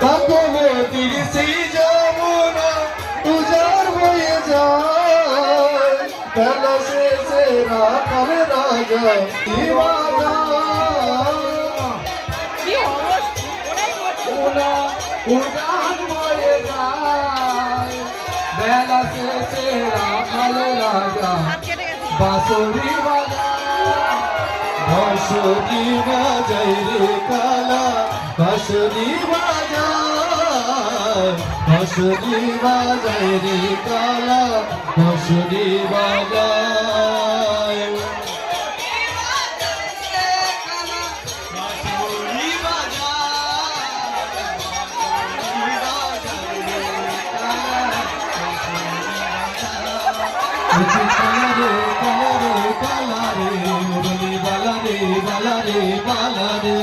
তাকে নদীর সেই যমুনা উজাড় হয়ে যায় বেলা শেষে রাখাল রাজা দিওয়ানা উজাড় হয়ে যায় বেলা শেষে রাখাল রাজা বাঁশরি বাজায় বাঁশরি বাজায় রে কালা বাঁশরি বাজায় বাঁশরি বাজায় রে কালা বাঁশরি বাজায় কালা রে মুরলি বালা রে বালা রে বালা রে।